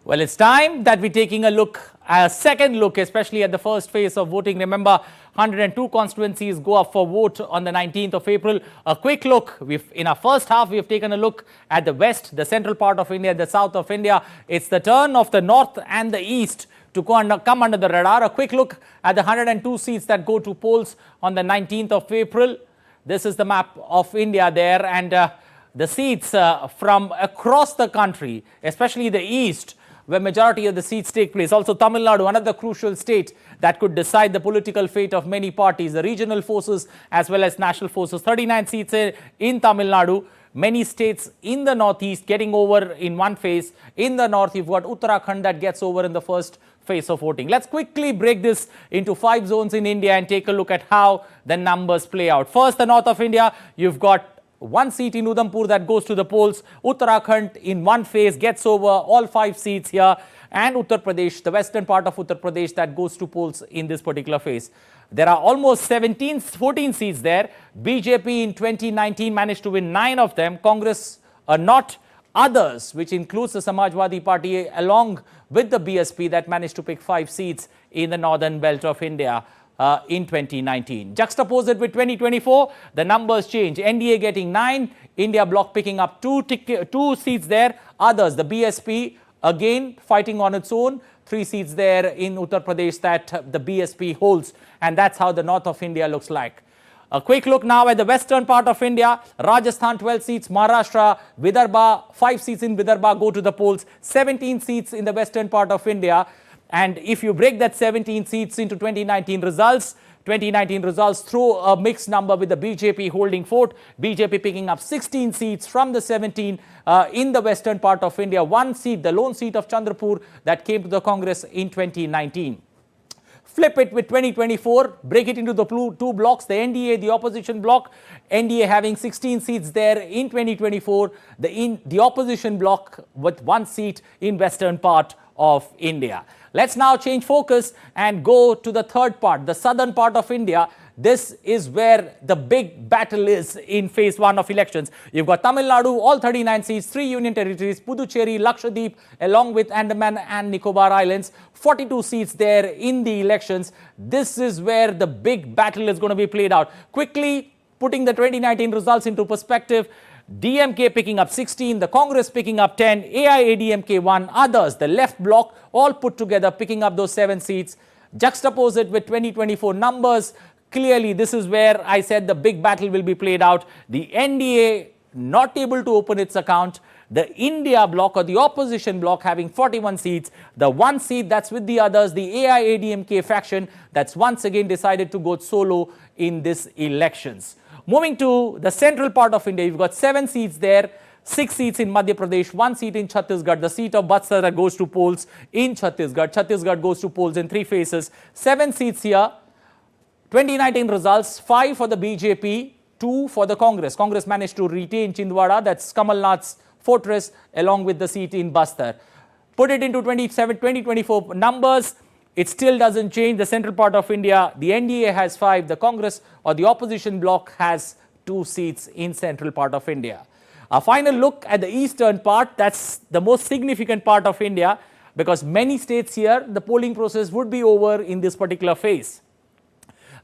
Well, it's time that we're taking a second look, especially at the first phase of voting. Remember, 102 constituencies go up for vote on the 19th of April. A quick look. In our first half, we've taken a look at the west, the central part of India, the south of India. It's the turn of the north and the east to come under the radar. A quick look at the 102 seats that go to polls on the 19th of April. This is the map of India there, and the seats from across the country, especially the east, where majority of the seats take place. Also Tamil Nadu, another crucial state that could decide the political fate of many parties, the regional forces as well as national forces. 39 seats in Tamil Nadu. Many states in the northeast getting over in one phase. In the north, you've got Uttarakhand that gets over in the first phase of voting. Let's quickly break this into 5 zones in India and take a look at how the numbers play out. First, the north of India, you've got one seat in Udhampur that goes to the polls. Uttarakhand in one phase gets over all 5 seats here. And Uttar Pradesh, the western part of Uttar Pradesh, that goes to polls in this particular phase. There are almost 14 seats there. BJP in 2019 managed to win 9 of them. Congress not. Others, which includes the Samajwadi Party along with the BSP, that managed to pick 5 seats in the northern belt of India in 2019. Juxtapose it with 2024, the numbers change. NDA getting 9, India bloc picking up 2 seats there. Others, the BSP, again fighting on its own. 3 seats there in Uttar Pradesh that the BSP holds. And that's how the north of India looks like. A quick look now at the western part of India. Rajasthan 12 seats, Maharashtra, Vidarbha, 5 seats in Vidarbha go to the polls, 17 seats in the western part of India. And if you break that 17 seats into 2019 results throw a mixed number with the BJP holding fort. BJP picking up 16 seats from the 17 in the western part of India. 1 seat, the lone seat of Chandrapur, that came to the Congress in 2019. Flip it with 2024, break it into the 2 blocks, the NDA, the opposition bloc. NDA having 16 seats there in 2024, the opposition bloc with 1 seat in western part of India. Let's now change focus and go to the third part, the southern part of India. This is where the big battle is in phase 1 of elections. You've got Tamil Nadu, all 39 seats, 3 union territories, Puducherry, Lakshadweep, along with Andaman and Nicobar Islands, 42 seats there in the elections. This is where the big battle is going to be played out. Quickly putting the 2019 results into perspective, DMK picking up 16, the Congress picking up 10, AIADMK 1, others, the left bloc, all put together picking up those 7 seats. Juxtapose it with 2024 numbers. Clearly, this is where I said the big battle will be played out. The NDA not able to open its account. The India bloc or the opposition bloc having 41 seats. The 1 seat that's with the others, the AIADMK faction, that's once again decided to go solo in these elections. Moving to the central part of India, you've got 7 seats there. 6 seats in Madhya Pradesh, 1 seat in Chhattisgarh, the seat of Batsara goes to polls in Chhattisgarh. Chhattisgarh goes to polls in 3 phases. 7 seats here. 2019 results, 5 for the BJP, 2 for the Congress. Congress managed to retain Chindwara, that's Kamal Nath's fortress, along with the seat in Bastar. Put it into 2024 numbers, it still doesn't change. The central part of India, the NDA has 5, the Congress or the opposition bloc has 2 seats in central part of India. A final look at the eastern part, that's the most significant part of India, because many states here, the polling process would be over in this particular phase.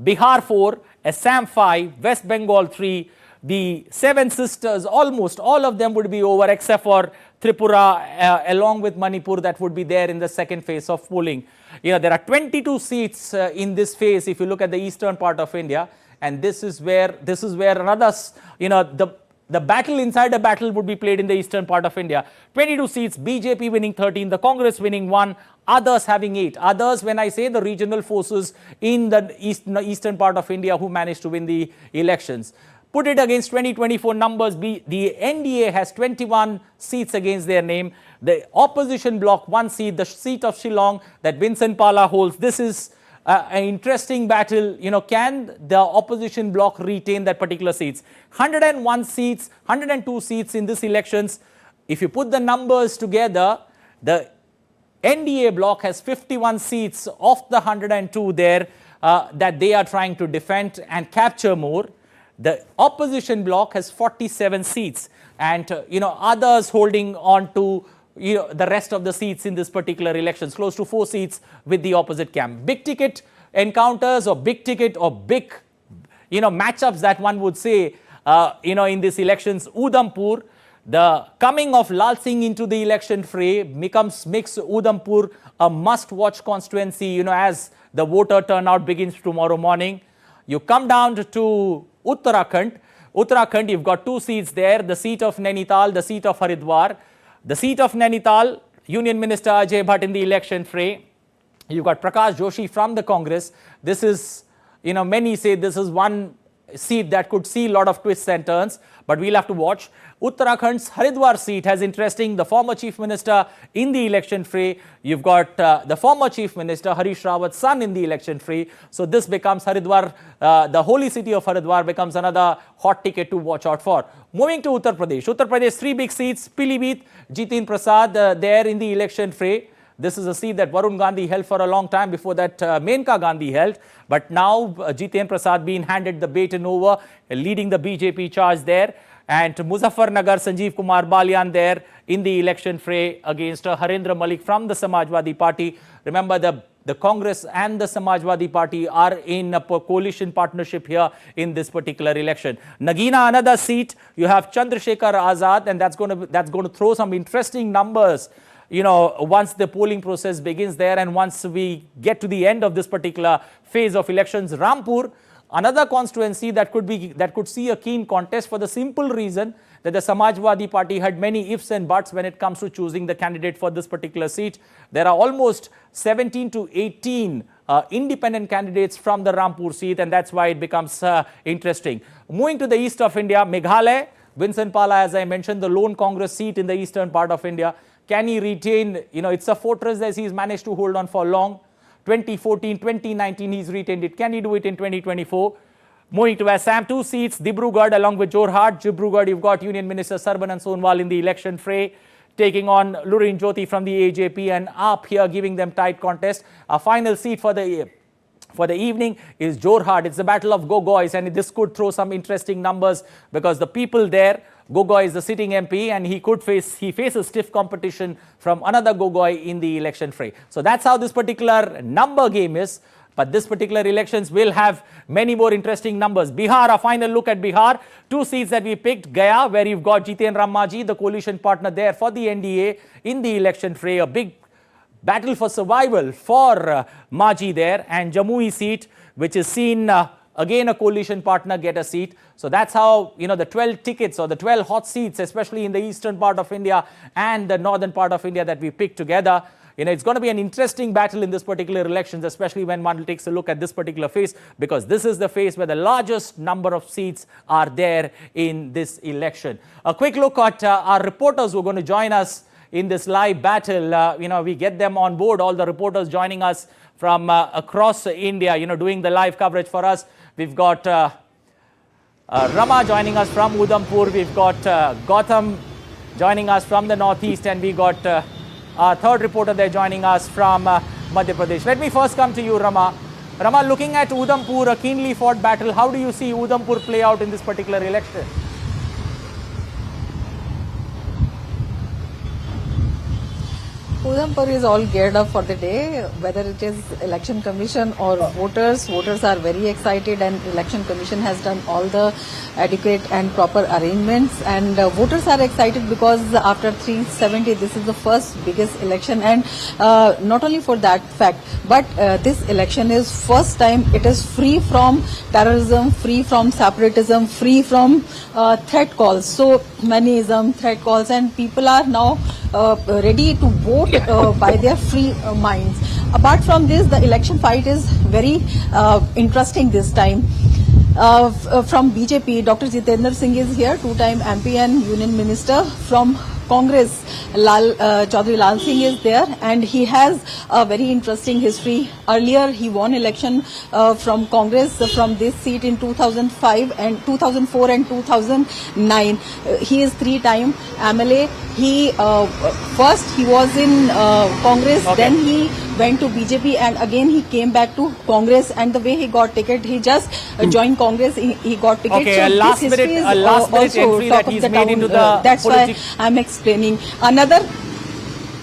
Bihar 4, Assam 5, West Bengal 3, the 7 sisters, almost all of them would be over except for Tripura along with Manipur, that would be there in the second phase of polling. There are 22 seats in this phase if you look at the eastern part of India, and this is where another, the battle inside a battle would be played in the eastern part of India. 22 seats, BJP winning 13, the Congress winning 1, others having 8. Others, when I say the regional forces in the eastern part of India who managed to win the elections. Put it against 2024 numbers, the NDA has 21 seats against their name. The opposition bloc, 1 seat, the seat of Shillong that Vincent Pala holds. This is an interesting battle. Can the opposition bloc retain that particular seats? 101 seats, 102 seats in this elections. If you put the numbers together, the NDA bloc has 51 seats of the 102 there that they are trying to defend and capture more. The opposition bloc has 47 seats, and others holding on to the rest of the seats in this particular elections, close to 4 seats with the opposite camp. Big ticket encounters or big matchups that one would say, in these elections. Udhampur, the coming of Lal Singh into the election fray makes Udhampur a must-watch constituency, as the voter turnout begins tomorrow morning. You come down to Uttarakhand. Uttarakhand, you've got 2 seats there, the seat of Nainital, the seat of Haridwar. The seat of Nainital, Union Minister Ajay Bhatt in the election fray. You've got Prakash Joshi from the Congress. This is, many say this is one seat that could see a lot of twists and turns, but we'll have to watch. Uttarakhand's Haridwar seat has the former Chief Minister in the election fray. You've got the former Chief Minister Harish Rawat's son in the election fray. So this becomes Haridwar, the holy city of Haridwar becomes another hot ticket to watch out for. Moving to Uttar Pradesh. Uttar Pradesh, 3 big seats. Pilibhit, Jitin Prasad there in the election fray. This is a seat that Varun Gandhi held for a long time. Before that, Menka Gandhi held. But now, Jiten Prasad being handed the baton over, leading the BJP charge there. And Muzaffarnagar, Sanjeev Kumar Balyan there in the election fray against Harendra Malik from the Samajwadi Party. Remember, the Congress and the Samajwadi Party are in a coalition partnership here in this particular election. Nagina, another seat. You have Chandrasekhar Azad, and that's going to throw some interesting numbers, once the polling process begins there and once we get to the end of this particular phase of elections. Rampur, another constituency that could see a keen contest for the simple reason that the Samajwadi Party had many ifs and buts when it comes to choosing the candidate for this particular seat. There are almost 17 to 18 independent candidates from the Rampur seat, and that's why it becomes interesting. Moving to the east of India, Meghalaya, Vincent Pala, as I mentioned, the lone Congress seat in the eastern part of India. Can he retain, it's a fortress that he's managed to hold on for long. 2014, 2019, he's retained it. Can he do it in 2024? Moving to Assam, 2 seats, Dibrugarh along with Jorhat. Dibrugarh, you've got Union Minister Sarbanan Sonwal in the election fray, taking on Lurin Jyoti from the AJP, and AAP here giving them tight contest. A final seat for the evening is Jorhat. It's the battle of Gogois, and this could throw some interesting numbers because the people there, Gogoi is the sitting MP, and he faces stiff competition from another Gogoi in the election fray. So that's how this particular number game is. But this particular elections will have many more interesting numbers. Bihar, a final look at Bihar. 2 seats that we picked. Gaya, where you've got Jiten Ram Manjhi, the coalition partner there for the NDA in the election fray. A big battle for survival for Manjhi there. And Jamui seat, which is seen again a coalition partner get a seat. So that's how, the 12 tickets or the 12 hot seats, especially in the eastern part of India and the northern part of India that we picked together. It's going to be an interesting battle in this particular elections, especially when one takes a look at this particular phase, because this is the phase where the largest number of seats are there in this election. A quick look at our reporters who are going to join us in this live battle. We get them on board, all the reporters joining us from across India, doing the live coverage for us. We've got Rama joining us from Udhampur. We've got Gautam joining us from the northeast, and we got our third reporter there joining us from Madhya Pradesh. Let me first come to you, Rama. Rama, looking at Udhampur, a keenly fought battle, how do you see Udhampur play out in this particular election? Udhampur is all geared up for the day, whether it is election commission or voters. Voters are very excited, and election commission has done all the adequate and proper arrangements, and voters are excited because after 370 this is the first biggest election, and not only for that fact, but this election is first time it is free from terrorism, free from separatism, free from threat calls. So many threat calls, and people are now ready to vote by their free minds. Apart from this, the election fight is very interesting this time. From BJP, Dr. Jitendra Singh is here, 2-time MP and Union Minister. From Congress, Chaudhry Lal Singh is there, and he has a very interesting history. Earlier, he won election from Congress from this seat in 2005 and 2004 and 2009. He is 3-time MLA. He first he was in Congress, then he went to BJP, and again he came back to Congress. And the way he got ticket, he just joined Congress. He got ticket. Okay, so a last minute entry that he's made into the that's politics. Why I'm explaining. Another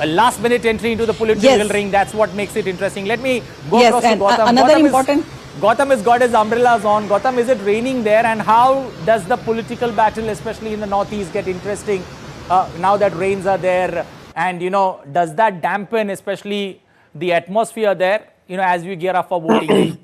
a last-minute entry into the political ring. That's what makes it interesting. Let me go Yes, across to and Gautam. another important... Gautam has got his umbrellas on. Gautam, is it raining there? And how does the political battle, especially in the northeast, get interesting now that rains are there? And, does that dampen especially the atmosphere there, as we gear up for voting day?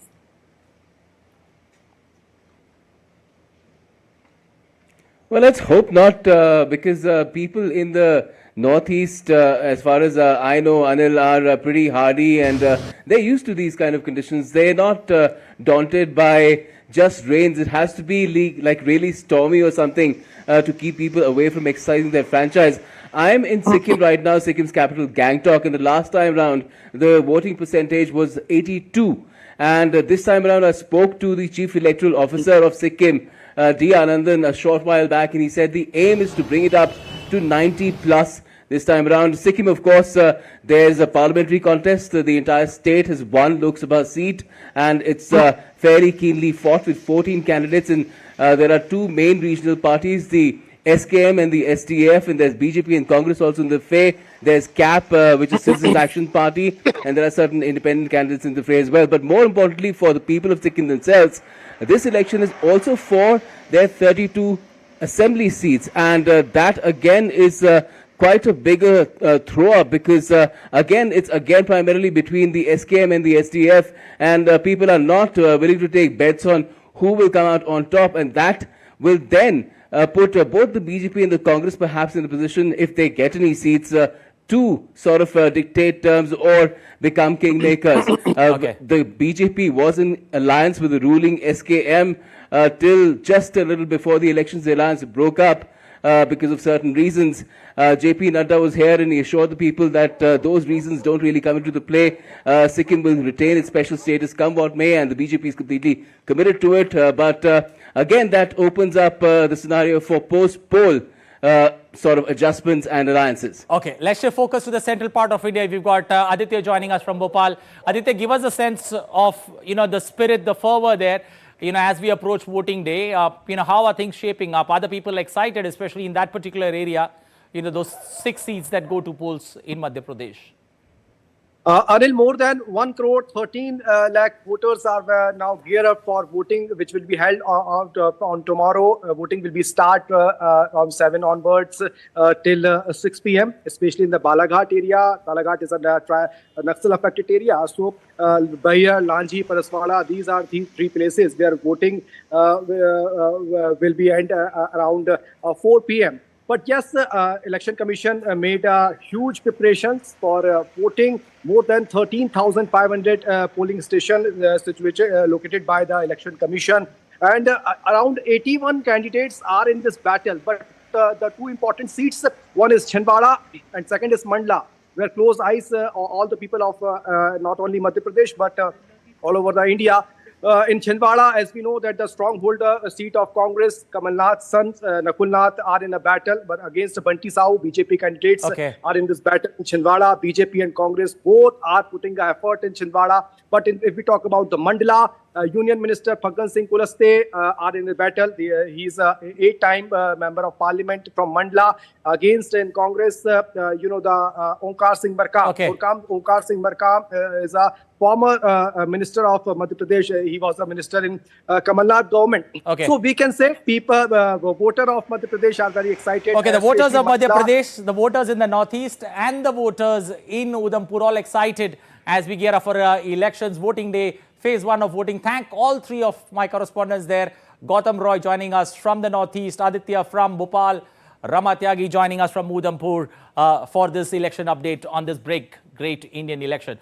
Well, let's hope not, because people in the Northeast, as far as I know, Anil, are pretty hardy, and they're used to these kind of conditions. They're not daunted by just rains. It has to be like really stormy or something to keep people away from exercising their franchise. I'm in Sikkim right now, Sikkim's capital, Gangtok, and the last time round, the voting percentage was 82. And this time around, I spoke to the Chief Electoral Officer of Sikkim, D. Anandan, a short while back, and he said the aim is to bring it up to 90 plus this time around. Sikkim, of course, there's a parliamentary contest. The entire state has one Lok Sabha seat, and it's fairly keenly fought with 14 candidates. And there are two main regional parties, the SKM and the SDF, and there's BJP and Congress also in the fray. There's CAP, which is Citizens Action Party, and there are certain independent candidates in the fray as well. But more importantly, for the people of Sikkim themselves, this election is also for their 32 assembly seats, and that again is quite a bigger throw-up, because again, it's again primarily between the SKM and the SDF, and people are not willing to take bets on who will come out on top, and that will then put both the BJP and the Congress perhaps in a position, if they get any seats, to sort of dictate terms or become kingmakers. Okay. The BJP was in alliance with the ruling SKM till just a little before the elections. The alliance broke up because of certain reasons. JP Nadda was here and he assured the people that those reasons don't really come into the play. Sikkim will retain its special status come what may, and the BJP is completely committed to it. But again, that opens up the scenario for post-poll sort of adjustments and alliances. Okay, let's shift focus to the central part of India. We've got Aditya joining us from Bhopal. Aditya, give us a sense of, the spirit, the fervor there, as we approach voting day. How are things shaping up? Are the people excited, especially in that particular area, those 6 seats that go to polls in Madhya Pradesh? Anil, more than 1 crore 13 lakh voters are now geared up for voting, which will be held on tomorrow. Voting will be start on 7 onwards till 6 p.m., especially in the Balaghat area. Balaghat is a Naxal-affected area. So, Bahia, Lanji, Paraswala, these are the 3 places where voting will be end around 4 p.m. But yes, Election Commission made huge preparations for voting. More than 13,500 polling stations located by the Election Commission. And around 81 candidates are in this battle. But the 2 important seats, one is Chhindwara and second is Mandla, where close eyes all the people of not only Madhya Pradesh but all over the India. In Chhindwara, as we know that the stronghold seat of Congress, Kamal Nath's sons, Nakul Nath, are in a battle, but against Banti Sahu, BJP candidates are in this battle in Chhindwara. BJP and Congress both are putting an effort in Chhindwara. But if we talk about the Mandla, Union Minister Phaggan Singh Kulaste are in the battle. He's a 8-time member of Parliament from Mandla. Against in Congress, the Onkar Singh Markam. Onkar Singh Markam is a former minister of Madhya Pradesh. He was a minister in Kamal Nath government. So we can say people, voter of Madhya Pradesh are very excited. Okay, the voters of Madhya Pradesh, the voters in the northeast and the voters in Udhampur all excited as we gear up for elections, voting day, phase 1 of voting. Thank all 3 of my correspondents there. Gautam Roy joining us from the northeast, Aditya from Bhopal, Rama Tyagi joining us from Udhampur for this election update on this great Indian election.